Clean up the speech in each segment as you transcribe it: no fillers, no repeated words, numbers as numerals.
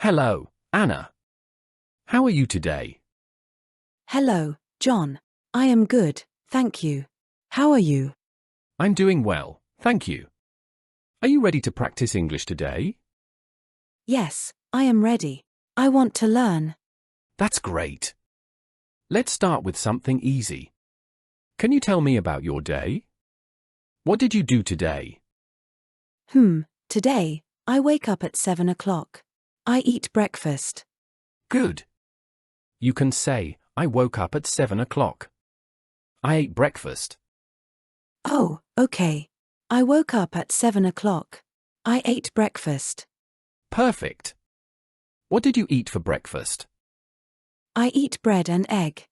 Hello, Anna. How are you today? Hello, John. I am good, thank you. How are you? I'm doing well, thank you. Are you ready to practice English today? Yes, I am ready. I want to learn. That's great. Let's start with something easy. Can you tell me about your day? What did you do today? Today, I wake up at 7 o'clock. I eat breakfast. Good. You can say, I woke up at 7 o'clock. I ate breakfast. Oh, okay. I woke up at 7 o'clock. I ate breakfast. Perfect. What did you eat for breakfast? I eat bread and egg.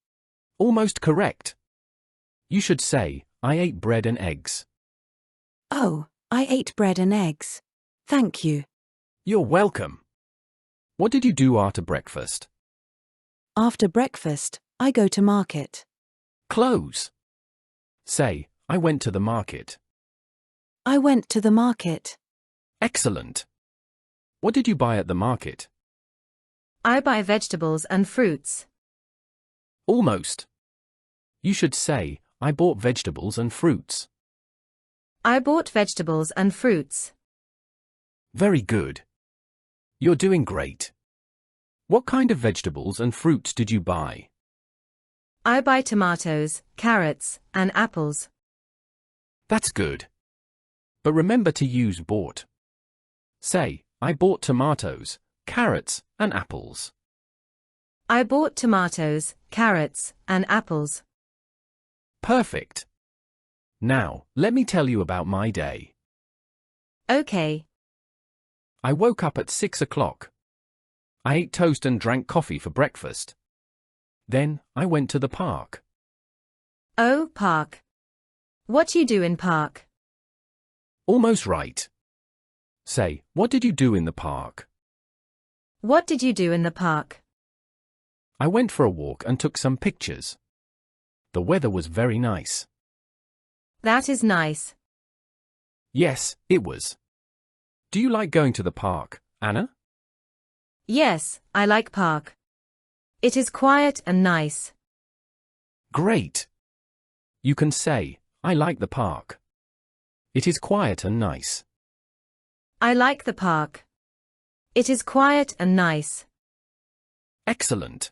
Almost correct. You should say, I ate bread and eggs. Oh, I ate bread and eggs. Thank you. You're welcome. What did you do after breakfast? After breakfast, I go to market. Clothes. Say, I went to the market. I went to the market. Excellent. What did you buy at the market? I buy vegetables and fruits. Almost. You should say, I bought vegetables and fruits. I bought vegetables and fruits. Very good. You're doing great. What kind of vegetables and fruits did you buy? I buy tomatoes, carrots, and apples. That's good. But remember to use bought. Say, I bought tomatoes, carrots, and apples. I bought tomatoes, carrots, and apples. Perfect. Now, let me tell you about my day. Okay. I woke up at 6 o'clock. I ate toast and drank coffee for breakfast. Then, I went to the park. Oh, park. What you do in park? Almost right. Say, what did you do in the park? What did you do in the park? I went for a walk and took some pictures. The weather was very nice. That is nice. Yes, it was. Do you like going to the park, Anna? Yes, I like park. It is quiet and nice. Great. You can say, I like the park. It is quiet and nice. I like the park. It is quiet and nice. Excellent.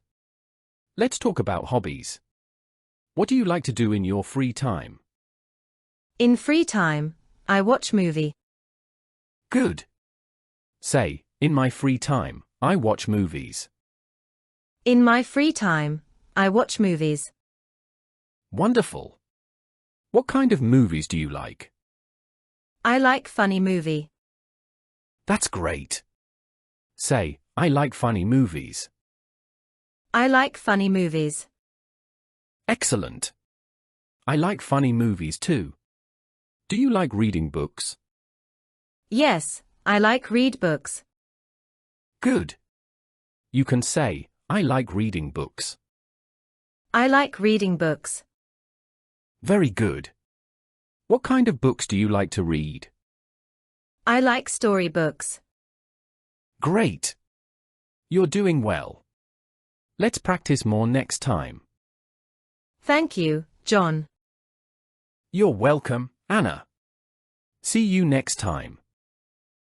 Let's talk about hobbies. What do you like to do in your free time? In free time, I watch movie. Good. Say, in my free time, I watch movies. In my free time, I watch movies. Wonderful. What kind of movies do you like? I like funny movie. That's great. Say, I like funny movies. I like funny movies. Excellent. I like funny movies too. Do you like reading books? Yes, I like read books. Good. You can say, I like reading books. I like reading books. Very good. What kind of books do you like to read? I like story books. Great. You're doing well. Let's practice more next time. Thank you, John. You're welcome, Anna. See you next time.